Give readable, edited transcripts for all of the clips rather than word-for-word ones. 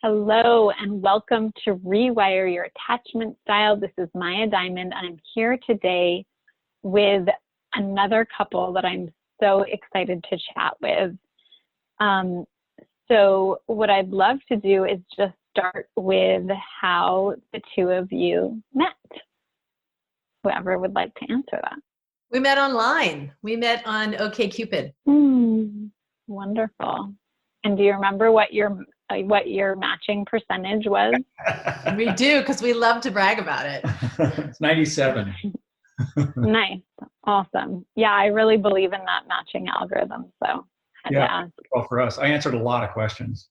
Hello and welcome to Rewire Your Attachment Style. This is Maya Diamond and I'm here today with another couple that I'm so excited to chat with. So what I'd love to do is just start with how the two of you met. Whoever would like to answer that. We met online. We met on OkCupid. Wonderful. And do you remember what your matching percentage was? We do, because we love to brag about it. It's 97. Nice. Awesome. Yeah, I really believe in that matching algorithm. So yeah. Well, for us, I answered a lot of questions.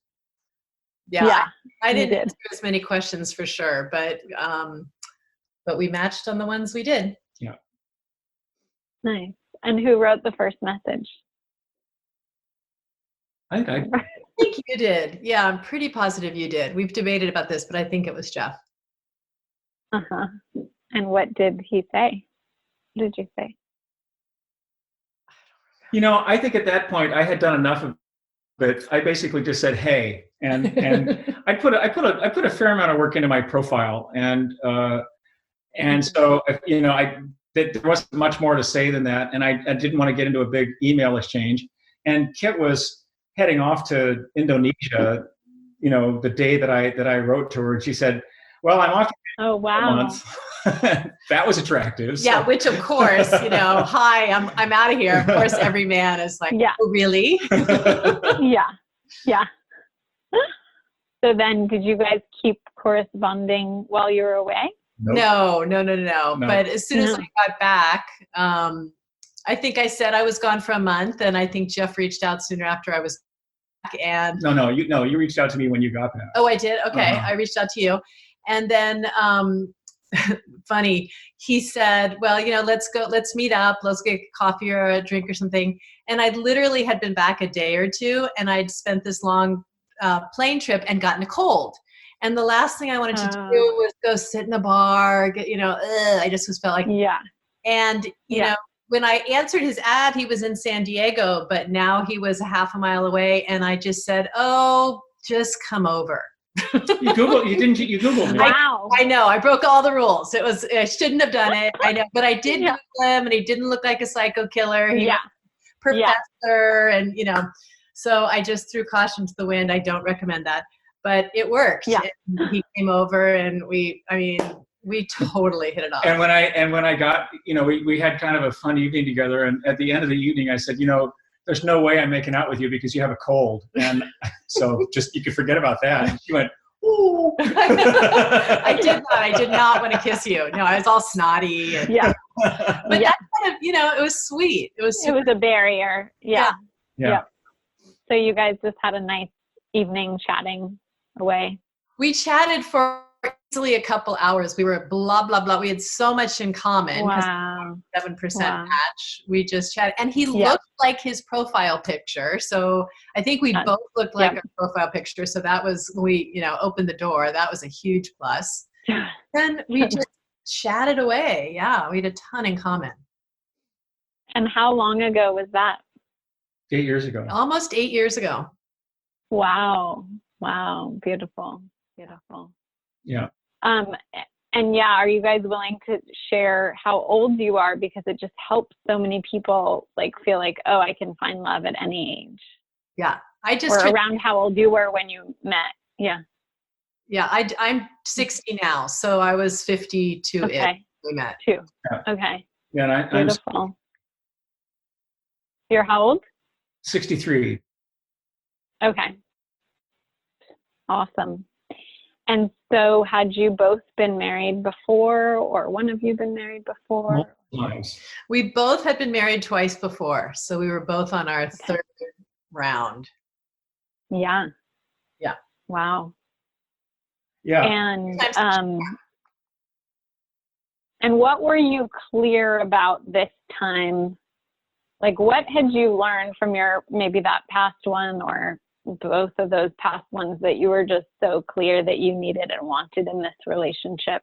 Yeah. I didn't answer as many questions for sure, but we matched on the ones we did. Yeah. Nice. And who wrote the first message? I think you did. Yeah, I'm pretty positive you did. We've debated about this, but I think it was Jeff. And what did he say? What did you say? You know, I think at that point I had done enough of it. I basically just said, "Hey," and I put a fair amount of work into my profile, and so there wasn't much more to say than that, and I didn't want to get into a big email exchange. And Kit was heading off to Indonesia, the day that I wrote to her, and she said, "Well, I'm off." Oh wow! Months. That was attractive. Yeah, so. Which of course, hi, I'm out of here. Of course, every man is like, "Oh, really?" Yeah. So then, did you guys keep corresponding while you were away? Nope. No. But as soon as I got back, I think I said I was gone for a month, and I think Jeff reached out sooner after I was back. And you reached out to me when you got back. Oh, I did. Okay, I reached out to you, and then funny, he said, "Well, let's meet up, let's get coffee or a drink or something." And I literally had been back a day or two, and I'd spent this long plane trip and gotten a cold. And the last thing I wanted to do was go sit in a bar. I just felt like And when I answered his ad, he was in San Diego, but now he was a half a mile away. And I just said, "Oh, just come over." You Googled me. Wow. I know. I broke all the rules. I shouldn't have done it. I know, but I did Google him, and he didn't look like a psycho killer. He was a professor, and so I just threw caution to the wind. I don't recommend that, but it worked. Yeah. And he came over, and we totally hit it off. And when I got, we had kind of a fun evening together. And at the end of the evening, I said, "There's no way I'm making out with you because you have a cold." And so you could forget about that. And she went, "Ooh." I did not want to kiss you. No, I was all snotty. And, but that kind of, it was sweet. It was a barrier. Yeah. So you guys just had a nice evening chatting away. We chatted for easily a couple hours. We were blah, blah, blah. We had so much in common. Wow. 7% match. We just chatted. And he looked like his profile picture. So I think we both looked like our profile picture. So that was, we opened the door. That was a huge plus. Then we just chatted away. Yeah, we had a ton in common. And how long ago was that? 8 years ago. Almost 8 years ago. Wow. Beautiful. Yeah. And are you guys willing to share how old you are? Because it just helps so many people feel like, oh, I can find love at any age. Yeah. Or around how old you were when you met. Yeah. Yeah. I'm 60 now. So I was 52 when we met. Yeah. Okay. Yeah. Beautiful. You're how old? 63. Okay. Awesome. And so had you both been married before, or one of you been married before? Nice. We both had been married twice before. So we were both on our third round. Yeah. Yeah. Wow. Yeah. And what were you clear about this time? What had you learned from maybe that past one or both of those past ones that you were just so clear that you needed and wanted in this relationship?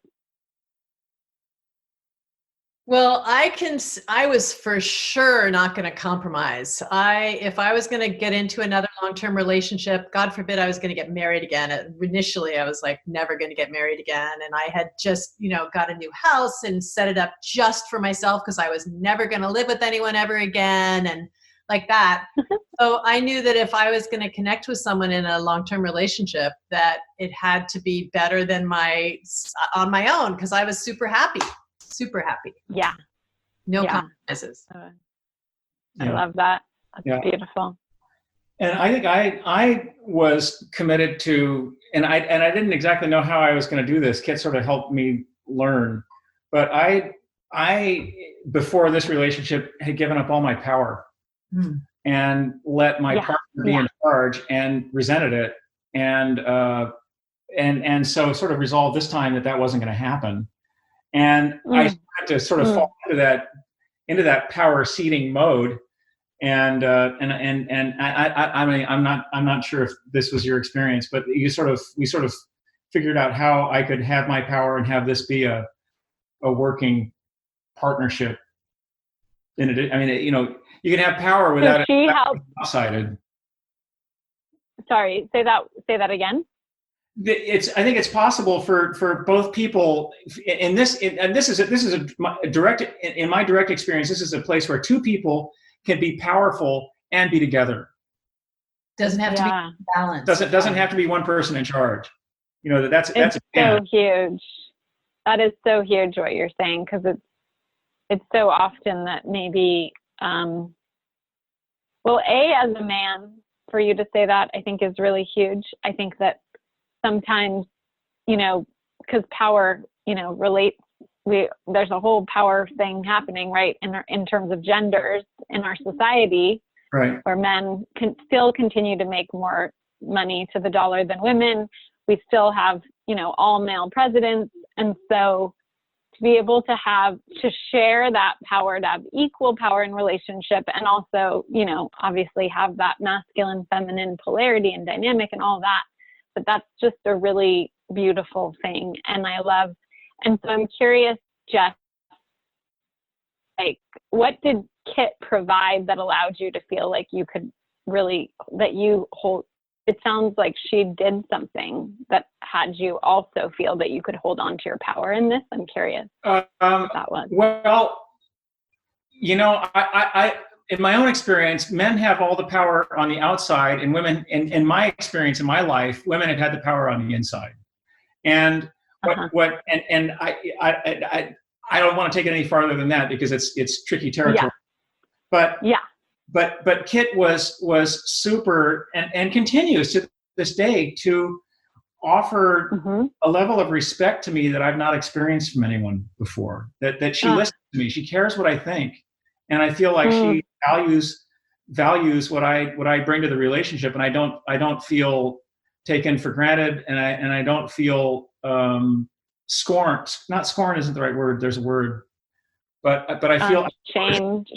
Well, I was for sure not going to compromise. If I was going to get into another long-term relationship, God forbid I was going to get married again. Initially, I was like never going to get married again. And I had just, got a new house and set it up just for myself because I was never going to live with anyone ever again. And like that. So I knew that if I was going to connect with someone in a long-term relationship, that it had to be better than on my own, because I was super happy. Super happy. Yeah. No compromises. I love that. That's beautiful. And I think I was committed to, and I didn't exactly know how I was going to do this. Kit sort of helped me learn, but I before this relationship had given up all my power and let my partner be in charge, and resented it, and so sort of resolved this time that wasn't going to happen. And I had to sort of fall into that power seating mode. And I mean, I'm not sure if this was your experience, but we sort of figured out how I could have my power and have this be a working partnership. I mean, you can have power without she it lopsided. Sorry, say that again. I think it's possible for both people in this, and this is a direct, in my direct experience, this is a place where two people can be powerful and be together. Doesn't have to be balanced. Doesn't have to be one person in charge. That's so huge. That is so huge what you're saying, because it's so often that maybe as a man, for you to say that, I think is really huge. I think that sometimes, because power, relates, there's a whole power thing happening, right, in terms of genders in our society, right, where men can still continue to make more money to the dollar than women. We still have, all male presidents. And so to be able to share that power, to have equal power in relationship, and also, obviously have that masculine, feminine polarity and dynamic and all that. But that's just a really beautiful thing. And so I'm curious, Jess, like, what did Kit provide that allowed you to feel like you could really, it sounds like she did something that had you also feel that you could hold on to your power in this. I'm curious what that was. Well, I in my own experience, men have all the power on the outside, and women, in my experience, in my life, women have had the power on the inside. And I don't want to take it any farther than that, because it's tricky territory. But Kit was super, and continues to this day to offer a level of respect to me that I've not experienced from anyone before. That she listens to me, she cares what I think, and I feel like she values what I bring to the relationship, and I don't feel taken for granted, and I don't feel scorned. Not scorn isn't the right word. There's a word, but I feel shamed.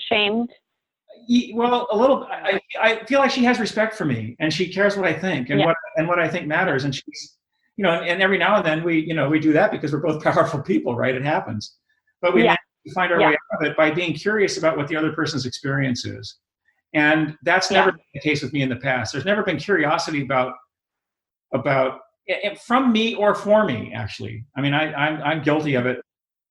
Well, a little. I feel like she has respect for me, and she cares what I think, and what I think matters. And she's, and every now and then we do that because we're both powerful people, right? It happens, but we manage to find our way out of it by being curious about what the other person's experience is, and that's never been the case with me in the past. There's never been curiosity about from me or for me, actually. I mean, I'm guilty of it,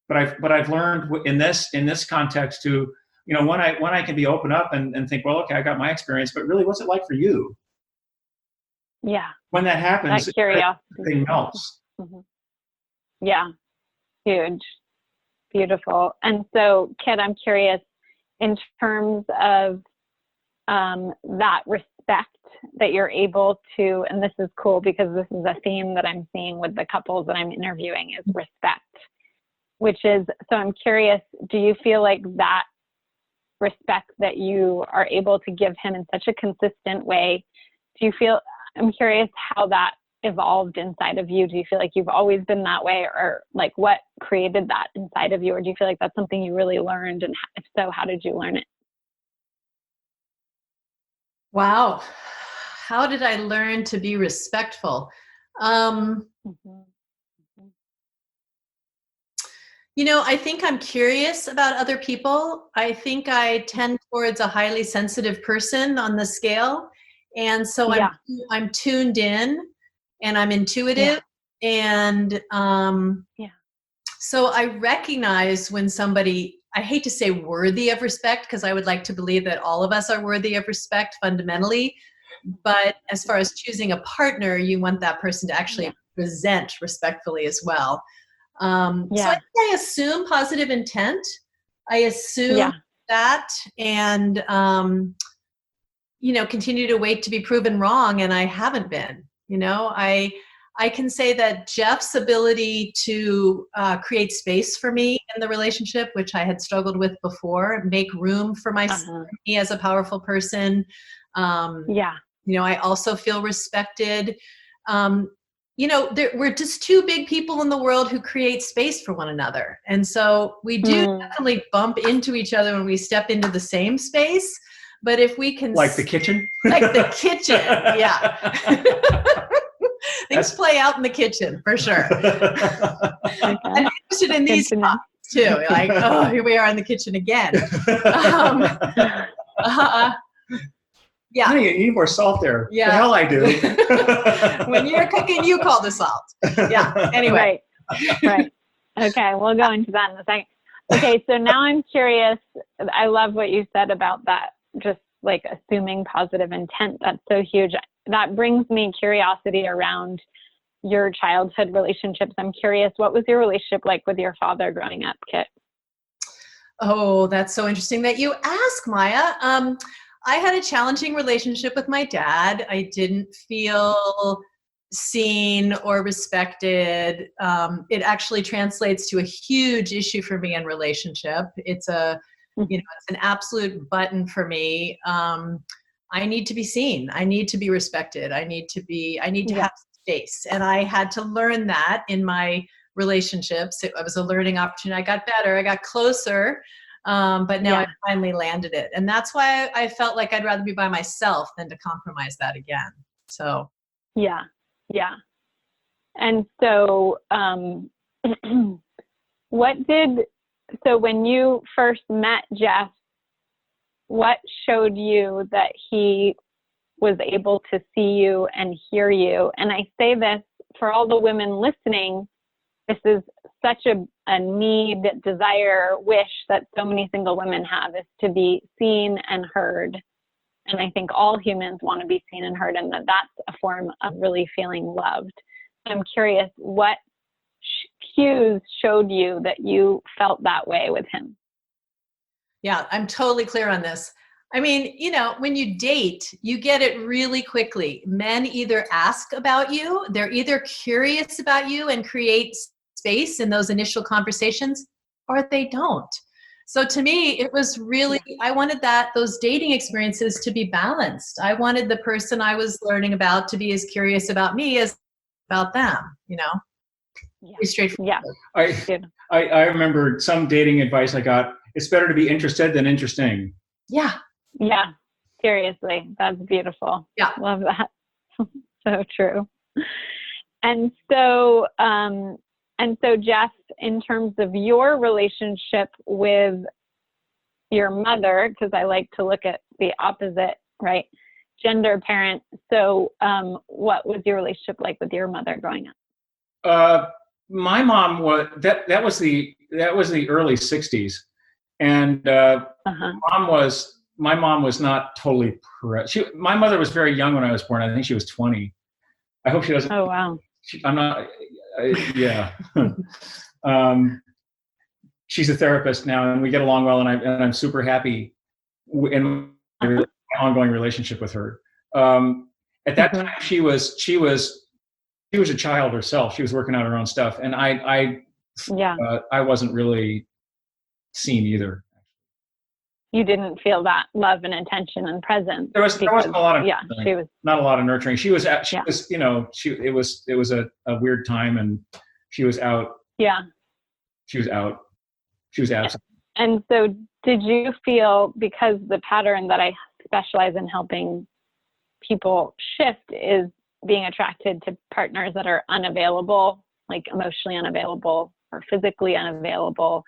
but I've learned in this context to. When I can be open up and think, well, okay, I got my experience, but really, what's it like for you? Yeah. When that happens, that curiosity everything melts. Mm-hmm. Yeah. Huge. Beautiful. And so, Kit, I'm curious, in terms of that respect that you're able to, and this is cool because this is a theme that I'm seeing with the couples that I'm interviewing, is respect, which is, so I'm curious, do you feel like that respect that you are able to give him in such a consistent way, I'm curious how that evolved inside of you. Do you feel like you've always been that way, or like what created that inside of you? Or do you feel like that's something you really learned? And if so, how did you learn it? Wow. How did I learn to be respectful? I think I'm curious about other people. I think I tend towards a highly sensitive person on the scale. And so Yeah. I'm tuned in and I'm intuitive. And Yeah. so I recognize when somebody, I hate to say worthy of respect, because I would like to believe that all of us are worthy of respect fundamentally. But as far as choosing a partner, you want that person to actually present respectfully as well. So I assume positive intent. I assume that, and continue to wait to be proven wrong, and I haven't been. I can say that Jeff's ability to create space for me in the relationship, which I had struggled with before, make room for me as a powerful person. I also feel respected. We're just two big people in the world who create space for one another. And so we do definitely bump into each other when we step into the same space. But if we can... Like the kitchen? Like the kitchen, yeah. Things play out in the kitchen, for sure. Okay. I'm interested in these spots, too. Like, oh, here we are in the kitchen again. Yeah. Honey, you need more salt there. Yeah. The hell I do. When you're cooking, you call the salt. Yeah. Anyway. Right. Okay. We'll go into that in a second. Okay. So now I'm curious. I love what you said about that. Just like assuming positive intent. That's so huge. That brings me curiosity around your childhood relationships. I'm curious, what was your relationship like with your father growing up, Kit? Oh, that's so interesting that you ask, Maya. I had a challenging relationship with my dad. I didn't feel seen or respected. It actually translates to a huge issue for me in relationship. It's it's an absolute button for me. I need to be seen. I need to be respected. I need to have space. And I had to learn that in my relationships. It was a learning opportunity. I got better. I got closer. But now I finally landed it. And that's why I felt like I'd rather be by myself than to compromise that again. So. Yeah. Yeah. And so, so when you first met Jeff, what showed you that he was able to see you and hear you? And I say this for all the women listening, this is such a need, desire, wish that so many single women have, is to be seen and heard. And I think all humans want to be seen and heard, and that's a form of really feeling loved. I'm curious, what cues showed you that you felt that way with him? Yeah, I'm totally clear on this. I mean, when you date, you get it really quickly. Men either ask about you, they're either curious about you and create space in those initial conversations, or they don't. So to me, it was really, I wanted those dating experiences to be balanced. I wanted the person I was learning about to be as curious about me as about them, Pretty straightforward. Yeah. I remember some dating advice I got, it's better to be interested than interesting. Yeah. Yeah. Seriously. That's beautiful. Yeah. Love that. So true. And so, Jeff, in terms of your relationship with your mother, because I like to look at the opposite, right? Gender parent. So, what was your relationship like with your mother growing up? My mom was that was the early '60s, and my mom was not totally my mother was very young when I was born. I think she was 20. I hope she doesn't. Oh wow. I'm not. Yeah. She's a therapist now, and we get along well, and I'm super happy in my ongoing relationship with her. At that time, she was a child herself. She was working out her own stuff, and I wasn't really seen either. You didn't feel that love and attention and presence. There wasn't a lot of she was not a lot of nurturing. She was it was a weird time, and she was out. Yeah. She was out. She was absent. And so did you feel, because the pattern that I specialize in helping people shift is being attracted to partners that are unavailable, like emotionally unavailable or physically unavailable.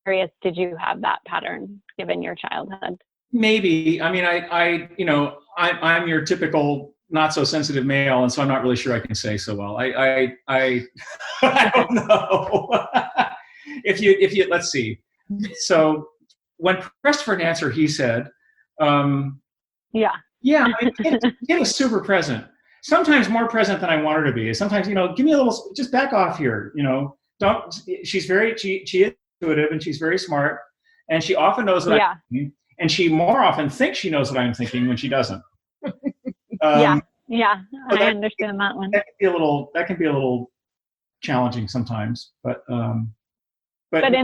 Curious, did you have that pattern given your childhood? Maybe. I mean, I'm your typical not so sensitive male, and so I'm not really sure I can say so well. I don't know. if you let's see. So when pressed for an answer, he said, Yeah. I mean, kid was super present. Sometimes more present than I want her to be. Sometimes, give me a little, just back off here. Don't. She is intuitive and she's very smart, and she often knows what I'm thinking, and she more often thinks she knows what I'm thinking when she doesn't. I so understand that one. That can be a little challenging sometimes, but in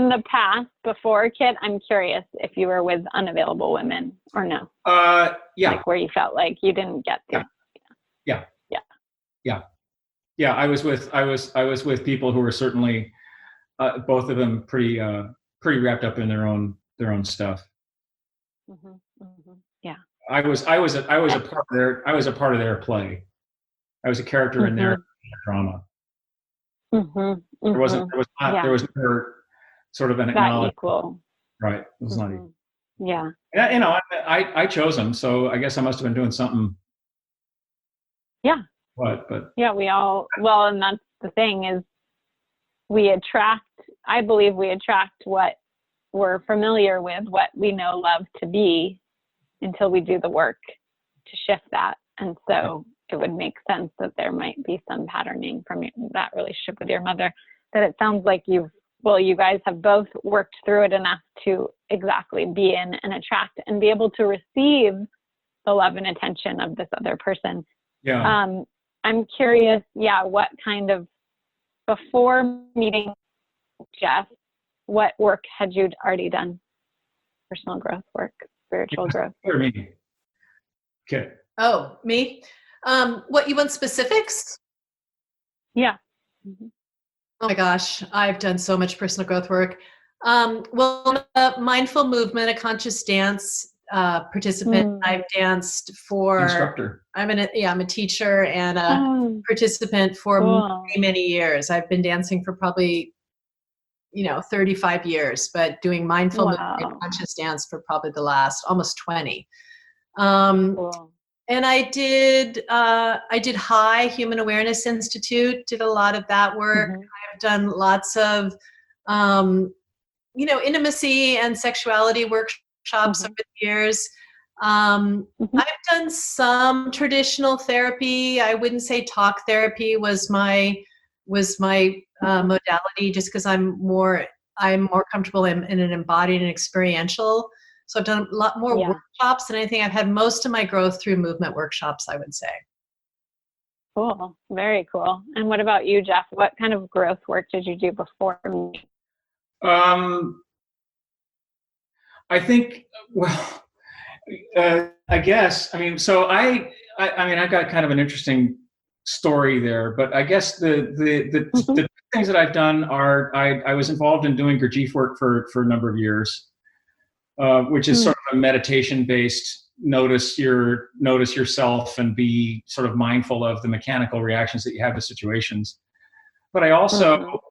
the past, before Kit, I'm curious if you were with unavailable women or no. Like where you felt like you didn't get to. Yeah. I was with people who were certainly both of them pretty wrapped up in their own stuff. Mm-hmm. Mm-hmm. Yeah. I was a part of their play. I was a character in their drama. Mm-hmm. Mm-hmm. There was never sort of an acknowledgement. Equal. Right. It was not equal. Yeah. I chose them, so I guess I must have been doing something. Yeah. But we all, and that's the thing is I believe we attract what we're familiar with, what we know love to be, until we do the work to shift that. And so it would make sense that there might be some patterning from that relationship with your mother, that it sounds like you guys have both worked through it enough to exactly be in and attract and be able to receive the love and attention of this other person. Yeah. I'm curious, what kind of, before meeting Jeff, what work had you already done? Personal growth work, spiritual growth. Or me. Okay. Oh, me? What, you want specifics? Yeah. Mm-hmm. Oh my gosh, I've done so much personal growth work. Mindful movement, a conscious dance participant. I've danced for instructor. I'm a teacher and a participant for many years. I've been dancing for probably 35 years, but doing mindful movement, conscious dance for probably the last almost 20. And I did High Human Awareness Institute, did a lot of that work. Mm-hmm. I've done lots of intimacy and sexuality workshops over the years. I've done some traditional therapy. I wouldn't say talk therapy was my modality, just because I'm more comfortable in an embodied and experiential. So I've done a lot more workshops than anything. I've had most of my growth through movement workshops, I would say. Cool. Very cool. And what about you, Jeff? What kind of growth work did you do before me? I think, I guess, so I got kind of an interesting story there, but I guess the things that I've done are, I was involved in doing Gurdjieff work for a number of years, which is sort of a meditation-based notice yourself and be sort of mindful of the mechanical reactions that you have to situations. But I also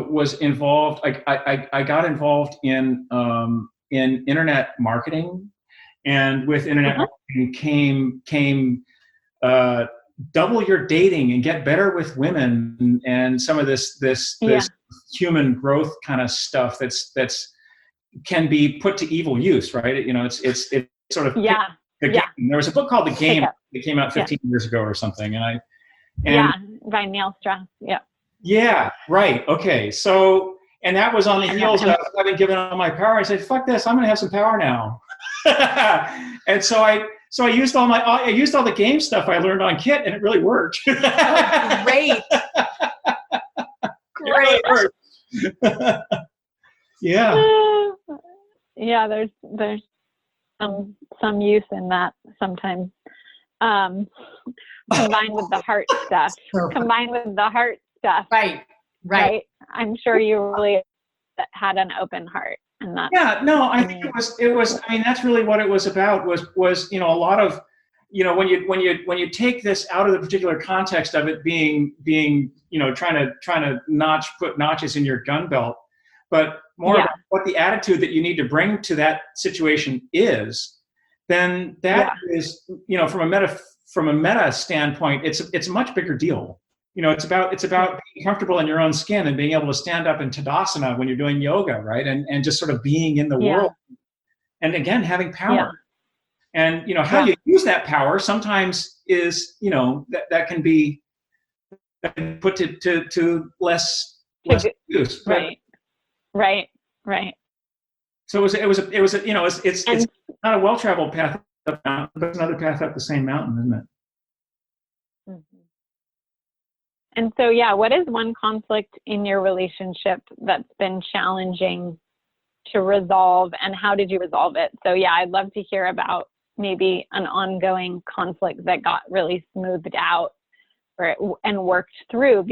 was involved. I got involved in internet marketing, and with internet marketing came double your dating and get better with women and some of this human growth kind of stuff that's can be put to evil use, right? It's sort of the game. There was a book called The Game that came out 15 years ago or something, by Neil Strauss. Yeah, right. Okay. So, and that was on the heels of having given all my power. I said, fuck this, I'm going to have some power now. And so I used all the game stuff I learned on Kit, and it really worked. Oh, great. Great. It really worked. Yeah, there's some use in that sometimes. Combined with the heart stuff. Right. I'm sure you really had an open heart, and that. Yeah, no, I think it was. I mean, that's really what it was about. Was a lot of, when you take this out of the particular context of it being trying to put notches in your gun belt, but more about what the attitude that you need to bring to that situation is, then that is, from a meta standpoint, it's a much bigger deal. It's about being comfortable in your own skin and being able to stand up in Tadasana when you're doing yoga, right? And just sort of being in the world. And again, having power. And how you use that power sometimes is, that can be put to less use. Right. So it's not a well-traveled path up the mountain, but it's another path up the same mountain, isn't it? Mm-hmm. And so, what is one conflict in your relationship that's been challenging to resolve, and how did you resolve it? So I'd love to hear about maybe an ongoing conflict that got really smoothed out and worked through,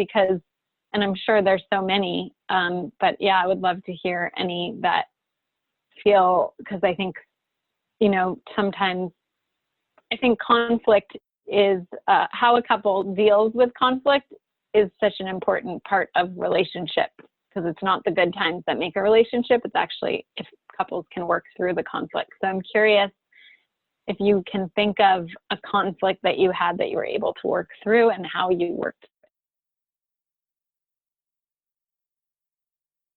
and I'm sure there's so many, but I would love to hear any that feel, because I think, sometimes I think conflict is, how a couple deals with conflict is such an important part of relationship, because it's not the good times that make a relationship. It's actually if couples can work through the conflict. So I'm curious if you can think of a conflict that you had that you were able to work through and how you worked.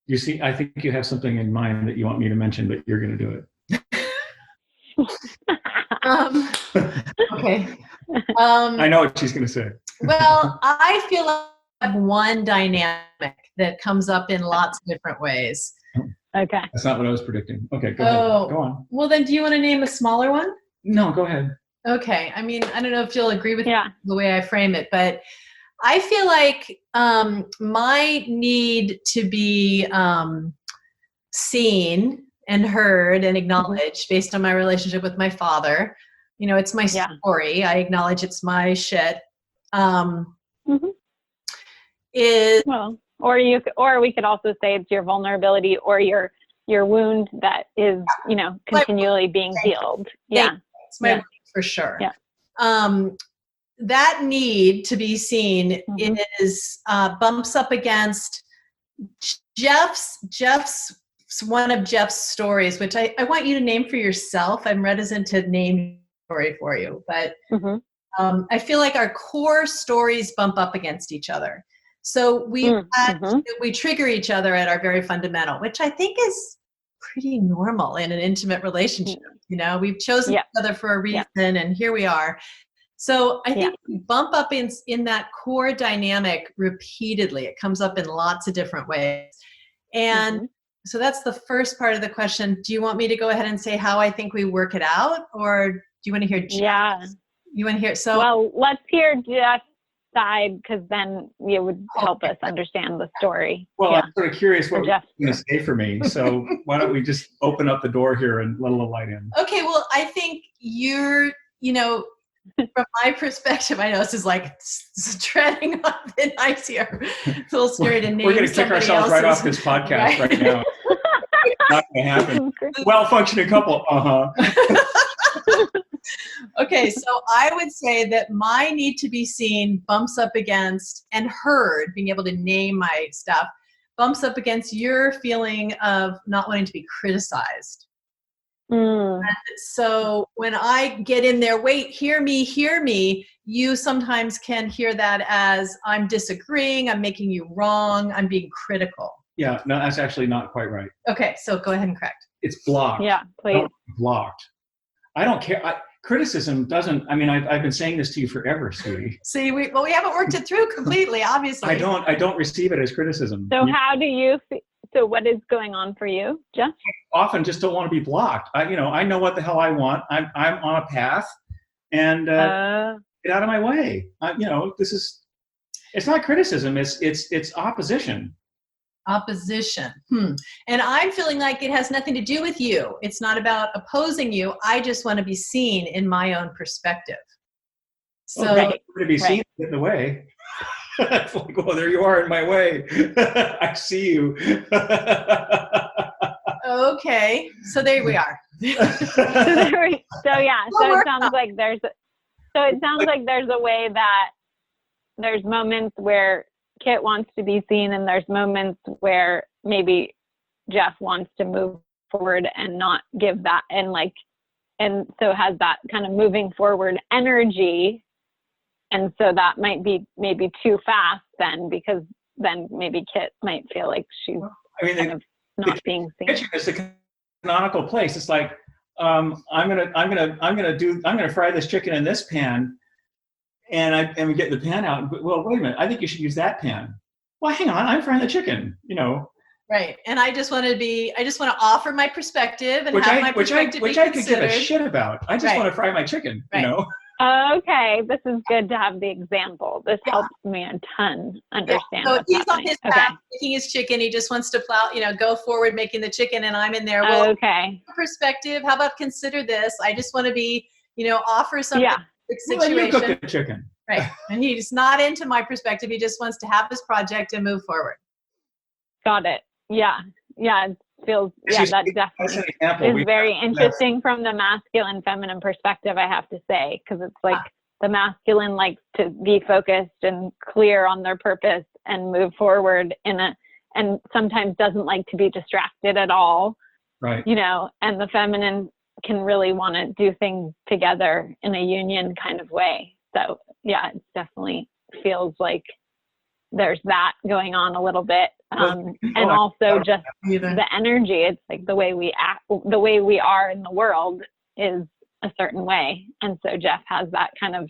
You see, I think you have something in mind that you want me to mention, but you're going to do it. Okay. I know what she's going to say. Well, I feel like I have one dynamic that comes up in lots of different ways. Okay. That's not what I was predicting. Okay, go ahead. Go on. Well, then do you want to name a smaller one? No, go ahead. Okay. I mean, I don't know if you'll agree with the way I frame it, but I feel like my need to be seen and heard and acknowledged based on my relationship with my father. It's my story. I acknowledge it's my shit. Is or we could also say it's your vulnerability or your wound that is continually being healed. It's my wound for sure. That need to be seen is bumps up against Jeff's one of Jeff's stories, which I want you to name for yourself. I'm reticent to name story for you, but I feel like our core stories bump up against each other. So we trigger each other at our very fundamental, which I think is pretty normal in an intimate relationship. We've chosen each other for a reason, and here we are. So I think we bump up in that core dynamic repeatedly. It comes up in lots of different ways. And so that's the first part of the question. Do you want me to go ahead and say how I think we work it out, or do you want to hear Jeff? Yeah. You want to hear? Well, let's hear Jeff's side, because then it would help us understand the story. Well, I'm sort of curious what you're going to say for me. So why don't we just open up the door here and let a little light in? Okay. Well, I think you're, from my perspective, I know this is like treading on thin ice here. It's a little scary to name. We're going to kick ourselves right off this podcast right now. Not going to happen. Well-functioning couple. Okay, so I would say that my need to be seen bumps up against, and heard, being able to name my stuff, bumps up against your feeling of not wanting to be criticized. And so when I get in there, wait, hear me, you sometimes can hear that as I'm disagreeing, I'm making you wrong, I'm being critical. Yeah, no, that's actually not quite right. Okay, so go ahead and correct. It's blocked. Yeah, please. Blocked. I don't care. Criticism doesn't, I've been saying this to you forever, sweetie. See, we haven't worked it through completely, obviously. I don't receive it as criticism. So how do you, so what is going on for you, Jeff? Often just don't want to be blocked. I know what the hell I want. I'm on a path, and get out of my way. It's not criticism. It's opposition. Opposition. And I'm feeling like it has nothing to do with you. It's not about opposing you. I just want to be seen in my own perspective. So to be seen in the way. It's like, well, there you are in my way. I see you. Okay. So there we are. So it sounds like there's So it sounds like there's a way that there's moments where Kit wants to be seen, and there's moments where maybe Jeff wants to move forward and not give that, and so has that kind of moving forward energy. And so that might be maybe too fast then, because then maybe Kit might feel like she's kind of not being seen. The kitchen is the canonical place. It's like, I'm gonna fry this chicken in this pan, and we get the pan out. Well, wait a minute. I think you should use that pan. Well, hang on. I'm frying the chicken. Right. And I just want to offer my perspective and have my perspective which be I could give considered. a shit about. I just want to fry my chicken. Right. Okay, this is good to have the example. This helps me a ton understand. So what's he's happening. on his path making his chicken. He just wants to plow, go forward making the chicken, and I'm in there. Well, okay. Perspective. How about consider this? I just want to be, offer something. Situation. Well, you cook the chicken. Right. And he's not into my perspective. He just wants to have this project and move forward. Got it. Yeah. Yeah. It feels, that definitely is very interesting from the masculine feminine perspective, I have to say, because it's like the masculine likes to be focused and clear on their purpose and move forward and sometimes doesn't like to be distracted at all. Right. And the feminine can really want to do things together in a union kind of way. So yeah, it definitely feels like there's that going on a little bit. And also just the energy, it's like the way we act, the way we are in the world is a certain way. And so Jeff has that kind of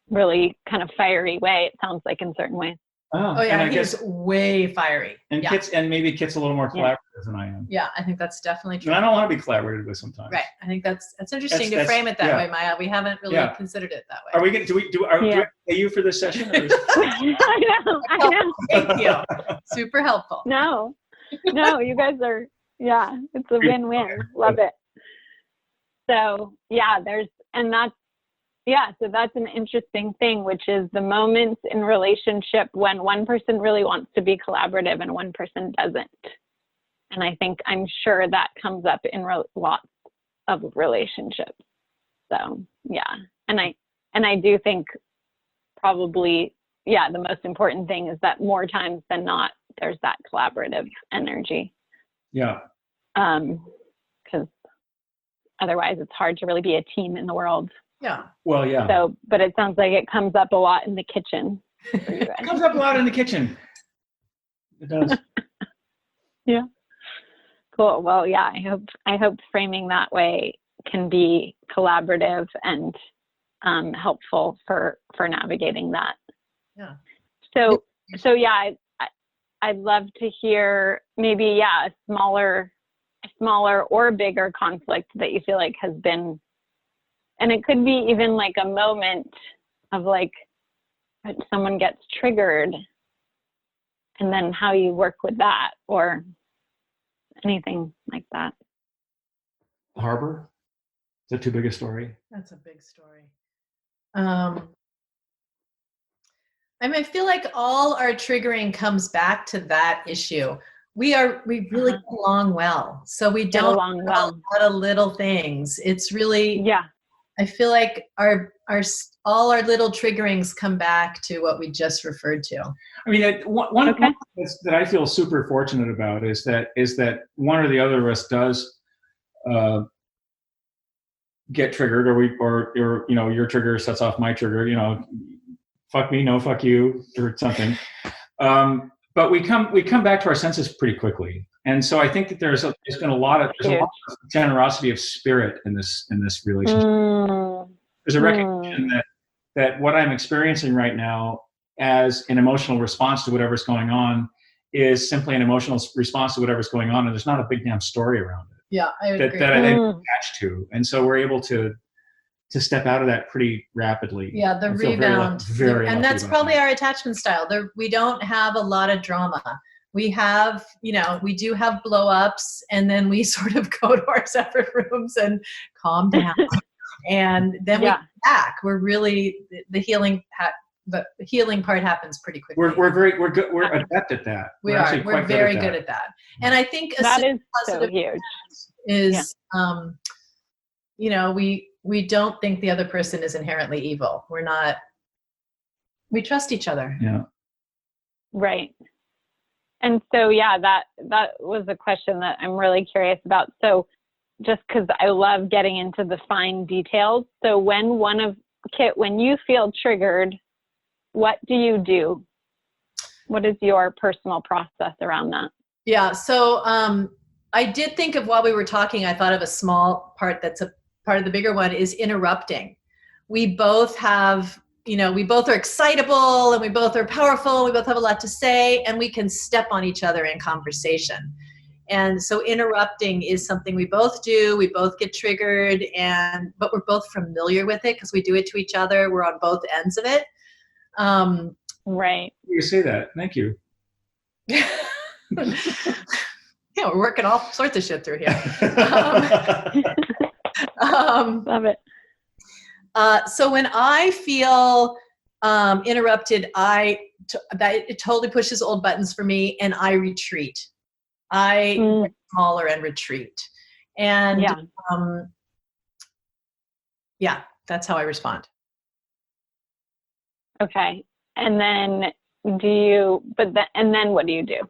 really kind of fiery way, it sounds like, in certain ways. Oh yeah, he's way fiery. And maybe Kit's a little more collaborative than I am. Yeah, I think that's definitely true. And I don't want to be collaborated with sometimes. Right. I think that's interesting to frame it that way, Maya. We haven't really considered it that way. Are we going to do I pay you for this session? I know. Thank you. Super helpful. No, you guys are, it's a win-win. Love it. So so that's an interesting thing, which is the moments in relationship when one person really wants to be collaborative and one person doesn't. And I'm sure that comes up in lots of relationships. So, and I do think probably, the most important thing is that more times than not, there's that collaborative energy. Yeah. Because otherwise it's hard to really be a team in the world. Yeah. Well, yeah. So, but it sounds like it comes up a lot in the kitchen. It comes up a lot in the kitchen. It does. Yeah. Cool. Well, I hope framing that way can be collaborative and helpful for navigating that. Yeah. So I'd love to hear maybe a smaller or bigger conflict that you feel like has been. And it could be even like a moment of like someone gets triggered and then how you work with that or anything like that. Harbor? Is that too big a story? That's a big story. I feel like all our triggering comes back to that issue. We really get along well. So we don't along well. A lot of little things. It's really, I feel like all our little triggerings come back to what we just referred to. I mean, one that I feel super fortunate about is that one or the other of us does get triggered, or your trigger sets off my trigger. Fuck me, no, fuck you, or something. But we come back to our senses pretty quickly, and so I think that there's been a lot of generosity of spirit in this relationship. There's a recognition that what I'm experiencing right now as an emotional response to whatever's going on is simply an emotional response to whatever's going on, and there's not a big damn story around it. Yeah, I agree. That I didn't attach to, and so we're able to step out of that pretty rapidly. Yeah, the rebound. And that's probably our attachment style. We don't have a lot of drama. We have, we do have blow-ups, and then we sort of go to our separate rooms and calm down. And then we come back. We're really, the healing part happens pretty quickly. We're good. We're adept at that. We're very good at that. And I think that is so huge. Is, we don't think the other person is inherently evil. We trust each other. Yeah. Right. And so, yeah, that was a question that I'm really curious about. So just because I love getting into the fine details. So when you feel triggered, what do you do? What is your personal process around that? Yeah. So I did think of, while we were talking, I thought of a small part that's a part of the bigger one, is interrupting. We both have, we both are excitable and we both are powerful. We both have a lot to say, and we can step on each other in conversation. And so interrupting is something we both do. We both get triggered, but we're both familiar with it because we do it to each other. We're on both ends of it. Right. You say that. Thank you. Yeah, we're working all sorts of shit through here. Love it. So when I feel interrupted, it totally pushes old buttons for me, and I retreat. I get smaller and retreat. And that's how I respond. Okay. And then what do you do?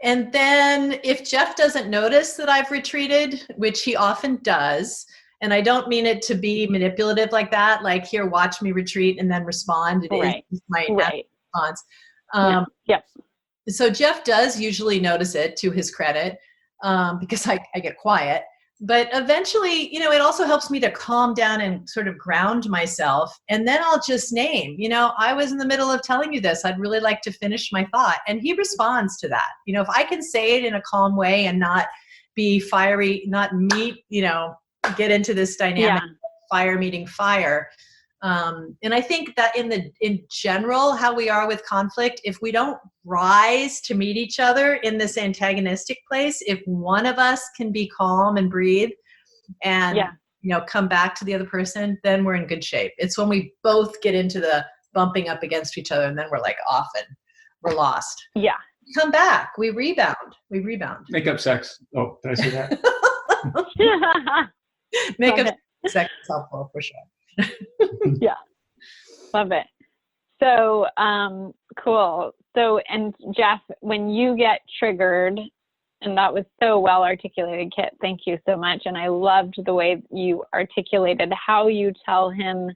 And then if Jeff doesn't notice that I've retreated, which he often does, and I don't mean it to be manipulative like that, like, here, watch me retreat and then respond. It is my natural response. Yep. So Jeff does usually notice it, to his credit, because I get quiet. But eventually, it also helps me to calm down and sort of ground myself. And then I'll just name, I was in the middle of telling you this. I'd really like to finish my thought. And he responds to that. If I can say it in a calm way and not be fiery, not get into this dynamic of fire meeting fire. And I think that in general, how we are with conflict, if we don't rise to meet each other in this antagonistic place, if one of us can be calm and breathe and come back to the other person, then we're in good shape. It's when we both get into the bumping up against each other, and then we're like off and we're lost. Yeah. Come back. We rebound. Make up sex. Oh, did I say that? Make up sex is helpful for sure. Yeah. Love it. So, cool. So, and Jeff, when you get triggered, and that was so well articulated, Kit, thank you so much. And I loved the way you articulated how you tell him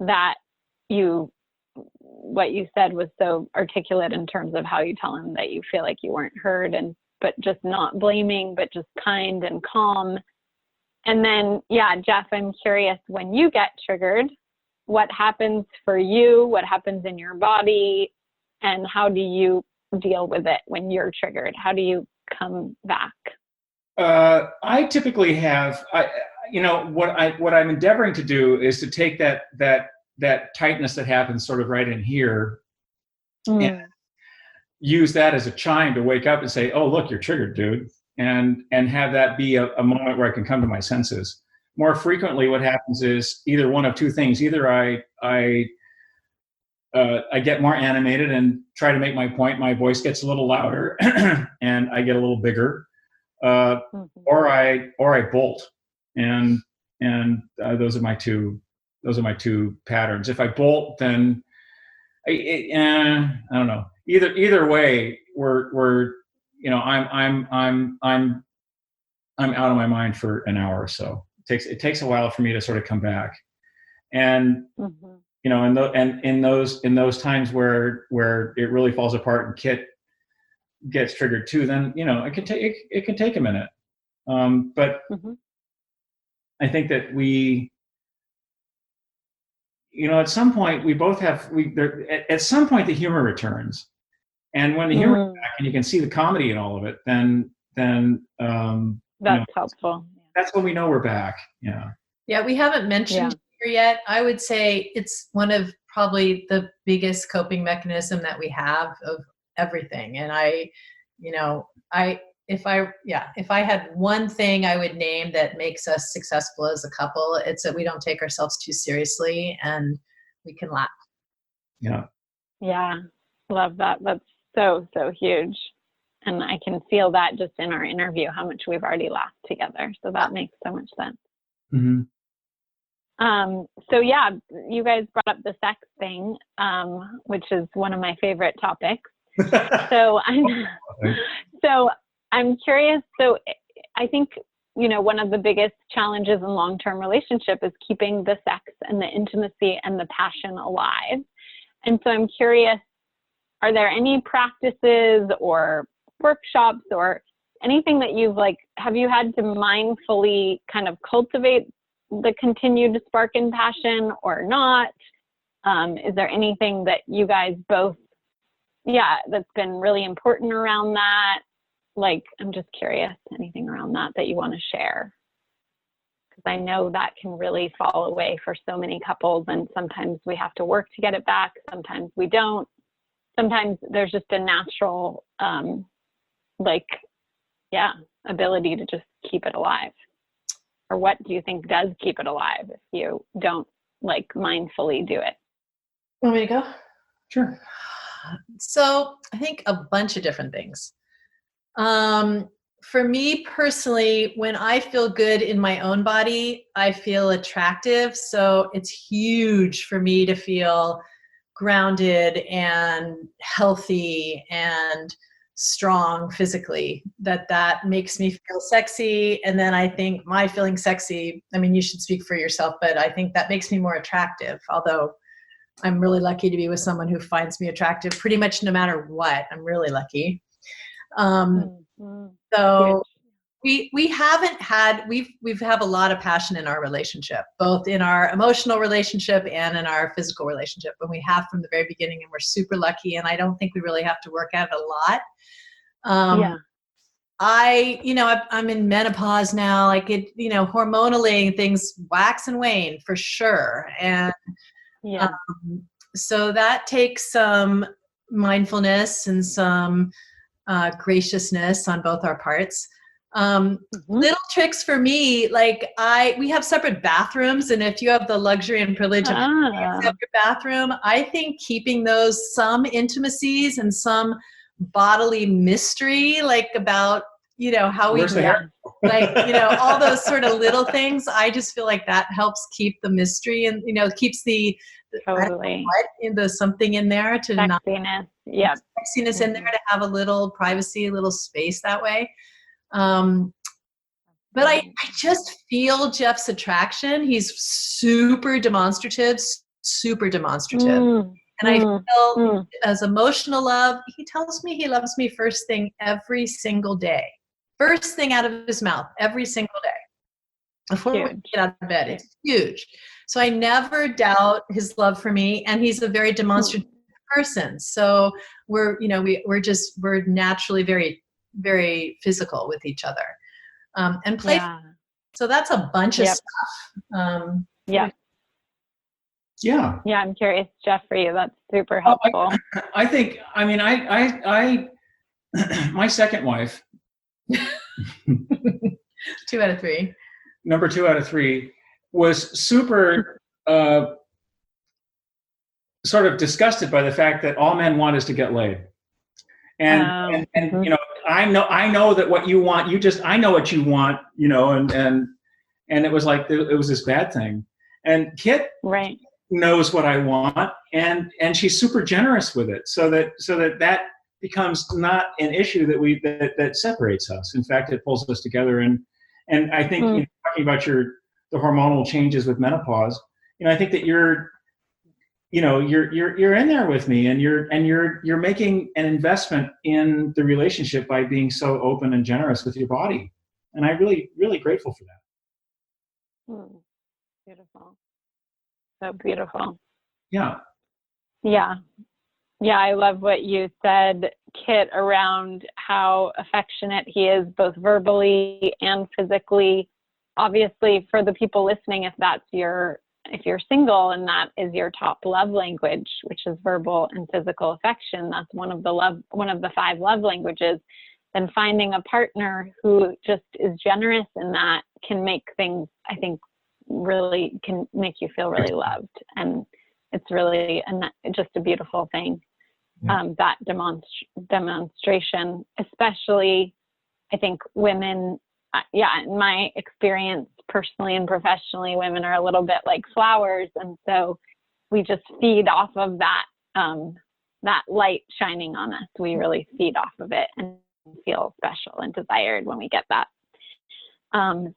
that what you said was so articulate in terms of how you tell him that you feel like you weren't heard, but just not blaming, but just kind and calm. And then, Jeff, I'm curious, when you get triggered, what happens for you? What happens in your body? And how do you deal with it when you're triggered? How do you come back? I typically have, what I'm endeavoring to do is to take that tightness that happens sort of right in here and use that as a chime to wake up and say, oh, look, you're triggered, dude. And have that be a moment where I can come to my senses. More frequently, what happens is either one of two things. Either I get more animated and try to make my point. My voice gets a little louder, and I get a little bigger, or I bolt. And those are my two patterns. If I bolt, then I don't know. Either way, we're I'm out of my mind for an hour or so. It takes a while for me to sort of come back, and in those times where it really falls apart and Kit gets triggered too, then it can take a minute. But I think that at some point we both have at some point the humor returns, and when the humor is back and you can see the comedy in all of it, then that's helpful. That's when we know we're back. Yeah, we haven't mentioned here yet. I would say it's one of probably the biggest coping mechanism that we have of everything. And if I had one thing I would name that makes us successful as a couple, it's that we don't take ourselves too seriously and we can laugh. Yeah. Yeah. Love that. That's so huge. And I can feel that just in our interview, how much we've already laughed together. So that makes so much sense. Mm-hmm. So yeah, you guys brought up the sex thing, which is one of my favorite topics. So I'm curious. So I think, one of the biggest challenges in long-term relationship is keeping the sex and the intimacy and the passion alive. And so I'm curious, are there any practices or workshops or anything that have you had to mindfully kind of cultivate the continued spark and passion or not? Is there anything that you guys both, that's been really important around that? I'm just curious, anything around that you want to share? Because I know that can really fall away for so many couples, and sometimes we have to work to get it back. Sometimes we don't. Sometimes there's just a natural, ability to just keep it alive. Or what do you think does keep it alive if you don't mindfully do it? Want me to go? Sure. So I think a bunch of different things. For me personally, when I feel good in my own body, I feel attractive. So it's huge for me to feel grounded and healthy and strong physically, that makes me feel sexy. And then I think my feeling sexy, you should speak for yourself, but I think that makes me more attractive. Although I'm really lucky to be with someone who finds me attractive pretty much no matter what. I'm really lucky. So we haven't had, we've have a lot of passion in our relationship, both in our emotional relationship and in our physical relationship. And we have from the very beginning, and we're super lucky. And I don't think we really have to work at it a lot. I'm in menopause now, hormonally things wax and wane for sure. And so that takes some mindfulness and some graciousness on both our parts. Little tricks for me, we have separate bathrooms, and if you have the luxury and privilege of having a separate bathroom, I think keeping those some intimacies and some bodily mystery, about how we all those sort of little things. I just feel like that helps keep the mystery and keeps the totally in the something in there to sexiness. not sexiness in there, to have a little privacy, a little space that way. But I just feel Jeff's attraction. He's super demonstrative. And I feel as emotional love. He tells me he loves me first thing every single day. First thing out of his mouth every single day. Before we get out of bed. It's huge. So I never doubt his love for me, and he's a very demonstrative person. So we're naturally very, very physical with each other. And playful. Yeah. So that's a bunch of stuff. Yeah, I'm curious, Jeff, for you, that's super helpful. I think, I my second wife, 2 out of 3. Number 2 out of 3, was super sort of disgusted by the fact that all men want is to get laid. And I know that what you want, I know what you want, and it was it was this bad thing. And Kit knows what I want, and she's super generous with it, so that becomes not an issue that separates us. In fact, it pulls us together. And I think talking about the hormonal changes with menopause, I think that you're in there with me, and you're making an investment in the relationship by being so open and generous with your body, and I'm really, really grateful for that. Beautiful, so beautiful. Yeah. I love what you said, Kit, around how affectionate he is, both verbally and physically. Obviously, for the people listening, if you're single and that is your top love language, which is verbal and physical affection, that's one of the 5 love languages, then finding a partner who just is generous in that can make things, I think, really can make you feel really loved. And it's really just a beautiful thing. That demonstration, especially, I think women yeah, in my experience, personally and professionally, women are a little bit like flowers. And so we just feed off of that, that light shining on us. We really feed off of it and feel special and desired when we get that.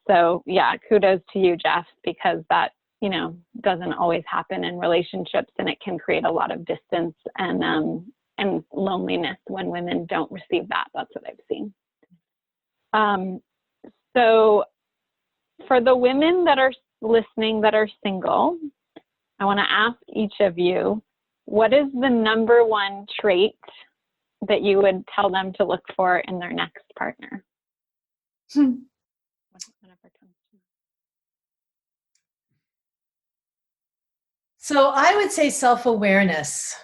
So yeah, kudos to you, Jeff, because that, you know, doesn't always happen in relationships, and it can create a lot of distance and loneliness when women don't receive that. That's what I've seen. So for the women that are listening that are single, I want to ask each of you, what is the number one trait that you would tell them to look for in their next partner? So I would say self-awareness,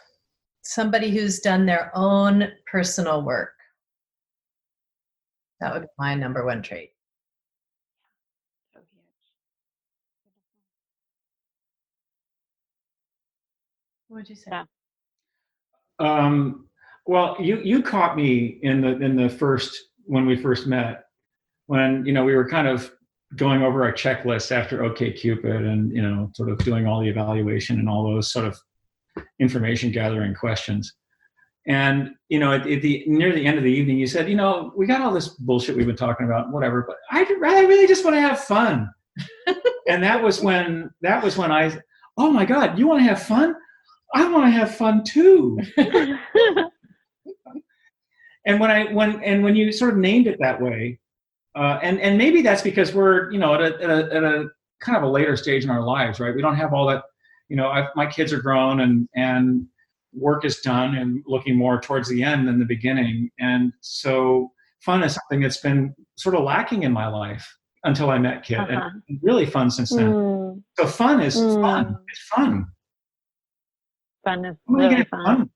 somebody who's done their own personal work. That would be my number one trait. So huge. What would you say? Yeah. Well, you caught me in the first, when we first met, when, you know, we were kind of going over our checklist after OkCupid and, you know, sort of doing all the evaluation and all those sort of information gathering questions. And, you know, near the end of the evening, you said, you know, we got all this bullshit we've been talking about, whatever, but I really just want to have fun. And that was when I, oh my God, you want to have fun? I want to have fun too. And when you sort of named it that way, and maybe that's because we're, you know, at a kind of a later stage in our lives, right? We don't have all that, you know, my kids are grown and work is done and looking more towards the end than the beginning. And so fun is something that's been sort of lacking in my life until I met Kit, and really fun since then. So fun is fun. It's fun. Fun is really fun.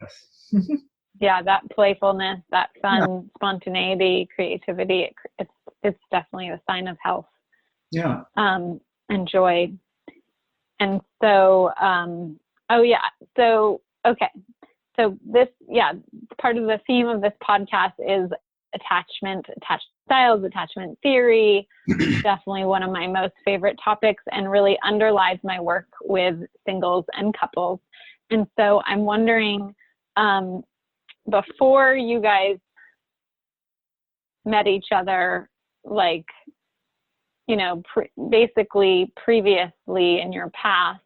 Yeah, that playfulness, that fun, spontaneity, creativity, it's definitely a sign of health. Yeah. And joy. And so, okay. So this, part of the theme of this podcast is attachment styles, attachment theory. Definitely one of my most favorite topics, and really underlies my work with singles and couples. And so I'm wondering, before you guys met each other, like, you know, basically previously in your past,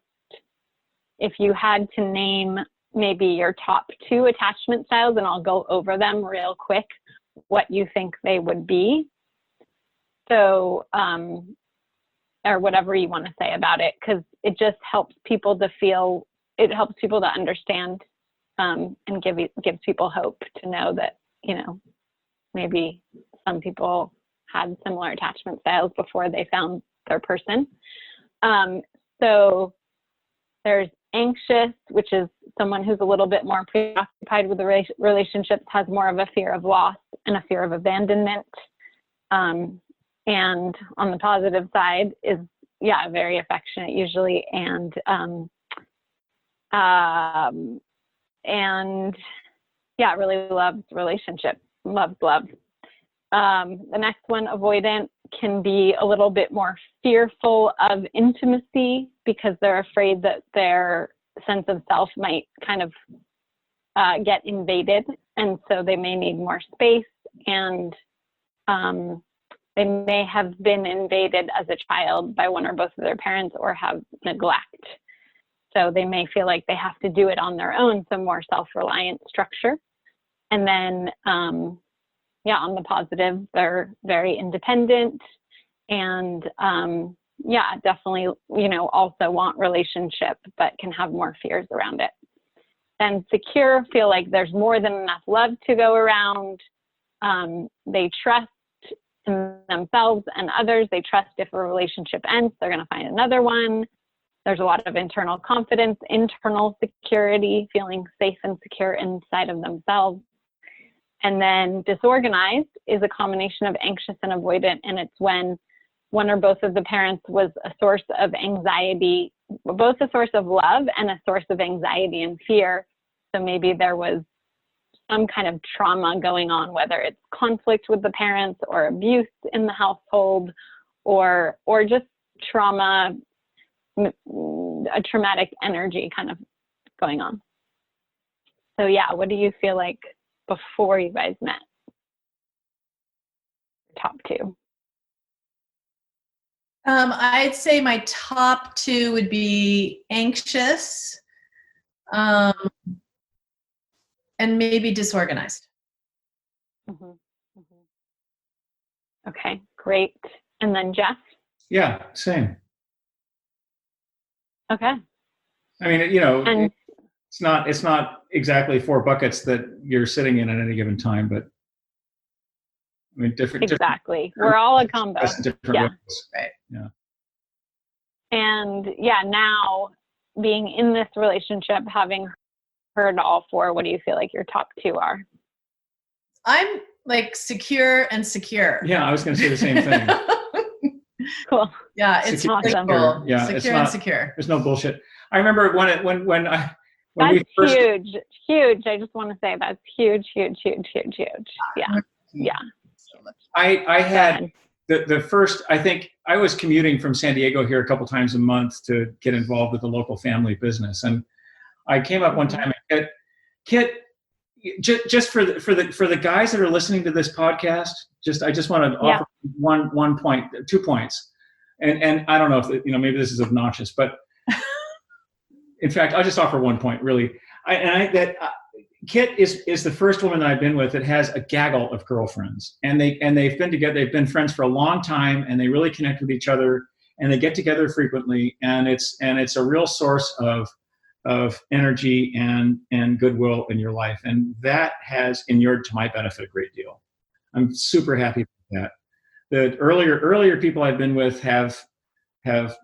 if you had to name maybe your top 2 attachment styles, and I'll go over them real quick, what you think they would be. So, or whatever you want to say about it, because it just helps people to feel, it helps people to understand, and gives people hope to know that, you know, maybe some people had similar attachment styles before they found their person. So there's anxious, which is someone who's a little bit more preoccupied with the relationships, has more of a fear of loss and a fear of abandonment. And on the positive side is, very affectionate usually, and really loves relationships, loves love. The next one, avoidant, can be a little bit more fearful of intimacy because they're afraid that their sense of self might kind of get invaded. And so they may need more space, and they may have been invaded as a child by one or both of their parents, or have neglect. So they may feel like they have to do it on their own, some more self-reliant structure. And then, on the positive, they're very independent and, definitely, you know, also want relationship, but can have more fears around it. And secure, feel like there's more than enough love to go around. They trust in themselves and others. They trust if a relationship ends, they're going to find another one. There's a lot of internal confidence, internal security, feeling safe and secure inside of themselves. And then disorganized is a combination of anxious and avoidant, and it's when one or both of the parents was a source of anxiety, both a source of love and a source of anxiety and fear. So maybe there was some kind of trauma going on, whether it's conflict with the parents or abuse in the household, or just trauma, a traumatic energy kind of going on. So yeah, what do you feel like before you guys met? Top two. I'd say my top two would be anxious, and maybe disorganized. Mm-hmm. Mm-hmm. Okay, great. And then Jeff? Yeah, same. Okay. I mean, And it's not exactly 4 buckets that you're sitting in at any given time, but I mean, exactly. We're all a combo. Different Yeah. ways. Right. Yeah. And yeah, now being in this relationship, having heard all 4, what do you feel like your top 2 are? I'm like secure and secure. Yeah, I was going to say the same thing. Cool. Yeah, it's Secure. cool. Yeah, secure and secure. There's no bullshit. I remember when That's we first, huge. I just want to say that's huge. Yeah. Yeah. I had the first, I think I was commuting from San Diego here a couple times a month to get involved with the local family business. And I came up one time and Kit, just for the guys that are listening to this podcast, I just want to offer one point, 2 points. And I don't know if, maybe this is obnoxious, but in fact, I'll just offer 1 point really. Kit is the first woman that I've been with that has a gaggle of girlfriends, and they've been together. They've been friends for a long time, and they really connect with each other, and they get together frequently, and it's a real source of energy and goodwill in your life, and that has inured to my benefit a great deal. I'm super happy with that. The earlier people I've been with have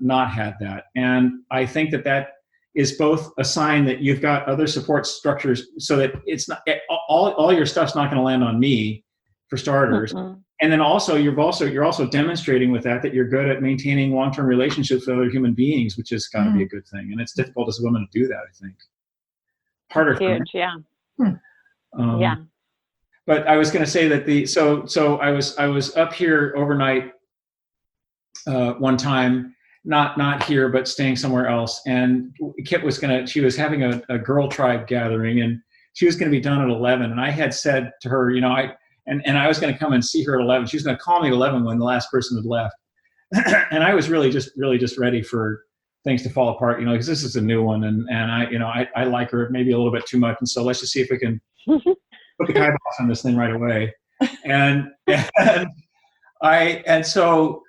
not had that, and I think that is both a sign that you've got other support structures, so that it's not all your stuff's not going to land on me, for starters. Mm-hmm. And then also you're also demonstrating with that you're good at maintaining long-term relationships with other human beings, which has got to be a good thing. And it's difficult as a woman to do that, I think. Harder for huge, me. yeah. Yeah. But I was going to say that so I was up here overnight one time. Not here, but staying somewhere else. And Kit she was having a girl tribe gathering, and she was going to be done at 11. And I had said to her, I was going to come and see her at 11. She was going to call me at 11 when the last person had left. And I was really just ready for things to fall apart, because this is a new one. And I like her maybe a little bit too much. And so let's just see if we can put the kibosh on this thing right away. So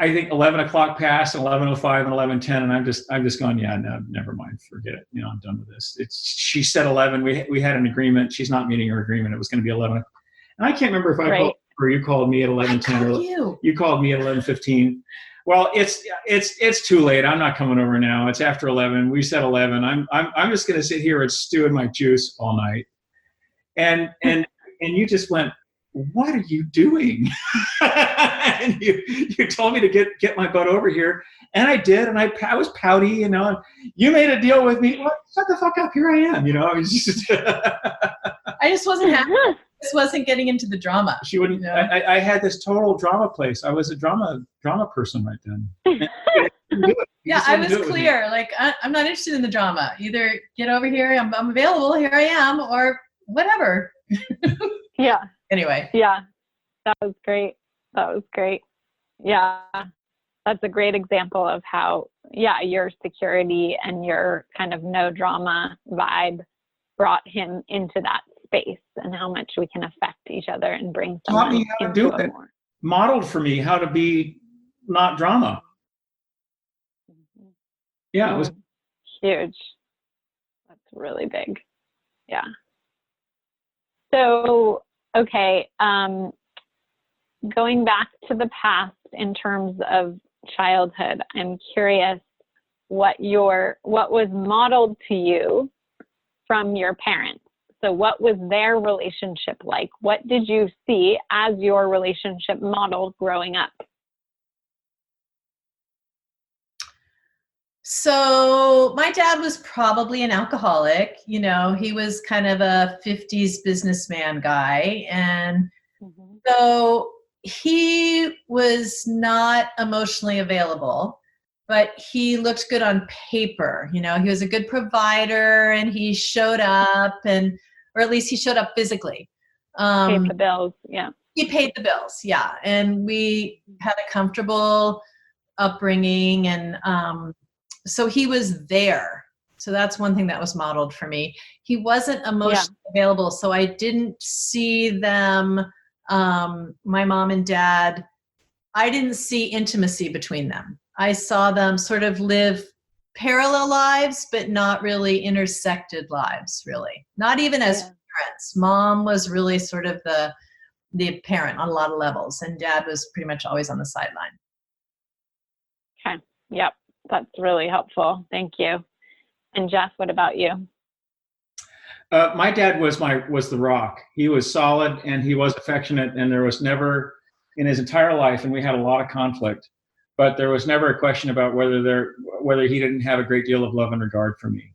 I think 11 o'clock passed, and 11:05 and 11:10, and I'm just going, yeah, no, never mind, forget it. I'm done with this. She said 11. We had an agreement. She's not meeting her agreement. It was going to be 11. And I can't remember if I called or you called me at 11:10 or you called me at 11:15. Well, it's too late. I'm not coming over now. It's after 11. We said 11. I'm just going to sit here and stew in my juice all night. And you just went, what are you doing? And you told me to get my butt over here, and I did, and I was pouty, and you made a deal with me. Well, shut the fuck up, here I am, I was just I just wasn't happy. Just wasn't getting into the drama. She wouldn't. I had this total drama place. I was a drama person right then. Yeah, I was clear. Like, I'm not interested in the drama. Either get over here, I'm available, here I am, or whatever. Yeah. Anyway. Yeah, that was great. Yeah, that's a great example of how, your security and your kind of no drama vibe brought him into that space, and how much we can affect each other and bring someone taught me how to do it. More. Modeled for me how to be not drama. Yeah, it was huge. That's really big. Yeah. So, okay, going back to the past in terms of childhood, I'm curious what was modeled to you from your parents. So what was their relationship like? What did you see as your relationship model growing up? So my dad was probably an alcoholic. He was kind of a 50s businessman guy. And Mhm. so he was not emotionally available, but he looked good on paper. He was a good provider and he showed up, or at least he showed up physically. Paid the bills. Yeah. He paid the bills. Yeah. And we had a comfortable upbringing, and so he was there. So that's one thing that was modeled for me. He wasn't emotionally available, so I didn't see them, my mom and dad, I didn't see intimacy between them. I saw them sort of live parallel lives, but not really intersected lives, really. Not even as parents. Mom was really sort of the parent on a lot of levels, and dad was pretty much always on the sideline. Okay. Yep. That's really helpful. Thank you. And Jeff, what about you? My dad was the rock. He was solid and he was affectionate, and there was never in his entire life, and we had a lot of conflict, but there was never a question about whether he didn't have a great deal of love and regard for me.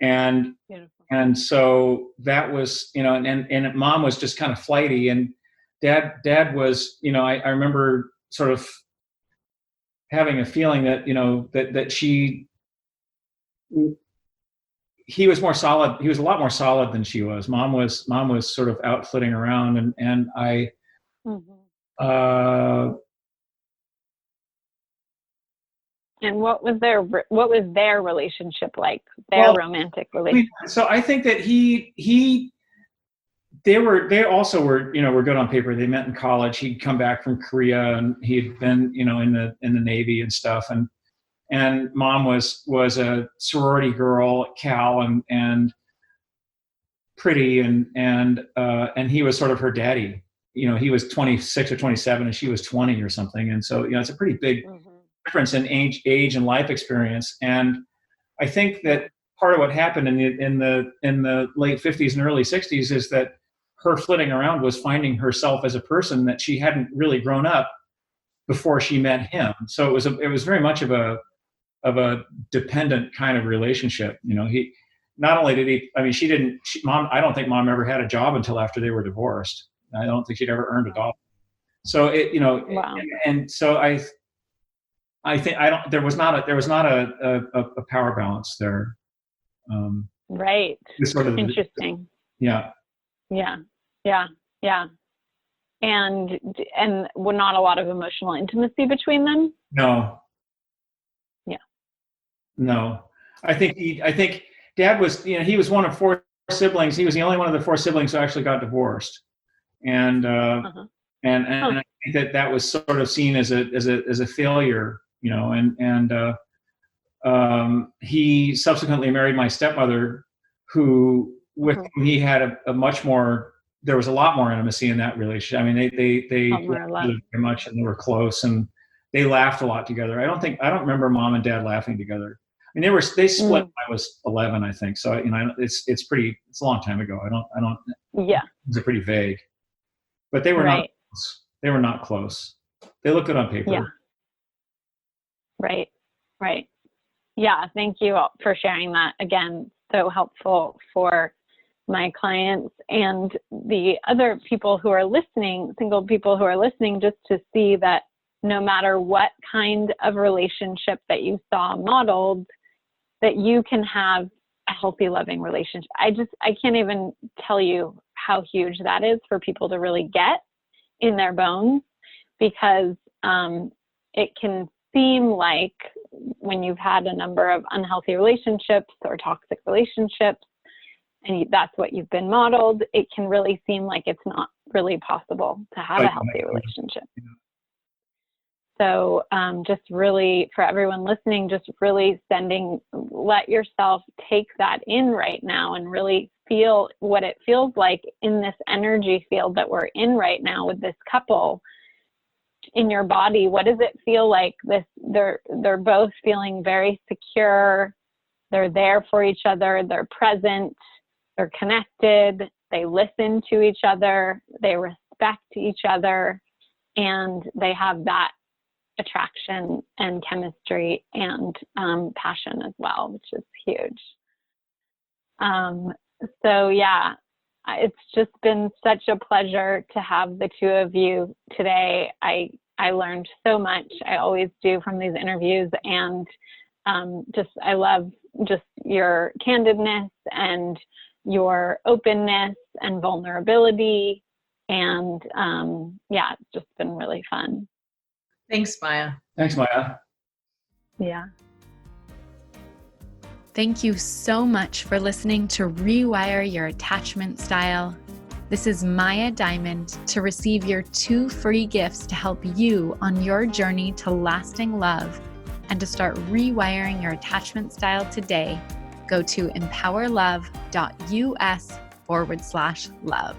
And Beautiful. and so that was, and mom was just kind of flighty, and dad was, I remember sort of having a feeling that, that he was more solid. He was a lot more solid than she was. Mom was sort of out flitting around, and I, and what was their relationship like? Their romantic relationship? So I think that they also were, were good on paper. They met in college. He'd come back from Korea, and he'd been, in the Navy and stuff. And mom was a sorority girl at Cal, and pretty, and he was sort of her daddy. He was 26 or 27 and she was 20 or something. And so, it's a pretty big difference in age and life experience. And I think that part of what happened in the late 50s and early 60s is that her flitting around was finding herself as a person that she hadn't really grown up before she met him. So it was very much of a dependent kind of relationship. He not only did he, I mean, I don't think mom ever had a job until after they were divorced. I don't think she'd ever earned a dollar. So Wow. and so I think there was not a power balance there. Right. Sort of, Interesting. Yeah. And not a lot of emotional intimacy between them? No. Yeah. No. I think dad was, he was one of 4 siblings. He was the only one of the 4 siblings who actually got divorced. And and I think that was sort of seen as a failure, and he subsequently married my stepmother, who with whom he had a much more, there was a lot more intimacy in that relationship. I mean, they very much, and they were close, and they laughed a lot together. I don't remember mom and dad laughing together. I mean, they split when I was 11, I think. So, it's a long time ago. I don't. Yeah. It's pretty vague, but they were not close. They were not close. They look good on paper. Yeah. Right. Yeah. Thank you for sharing that. Again, so helpful for my clients and the other people who are listening, single people who are listening, just to see that no matter what kind of relationship that you saw modeled, that you can have a healthy, loving relationship. I can't even tell you how huge that is for people to really get in their bones, because it can seem like when you've had a number of unhealthy relationships or toxic relationships, and that's what you've been modeled, it can really seem like it's not really possible to have a healthy relationship. So just really, for everyone listening, just really let yourself take that in right now and really feel what it feels like in this energy field that we're in right now with this couple in your body. What does it feel like? They're both feeling very secure. They're there for each other. They're present. They're connected. They listen to each other. They respect each other. And they have that attraction and chemistry and passion as well, which is huge. So yeah, it's just been such a pleasure to have the two of you today. I learned so much. I always do from these interviews, and I love just your candidness and your openness and vulnerability. And yeah, it's just been really fun. Thanks, Maya. Thanks, Maya. Yeah. Thank you so much for listening to Rewire Your Attachment Style. This is Maya Diamond. To receive your 2 free gifts to help you on your journey to lasting love and to start rewiring your attachment style today, go to empowerlove.us/love.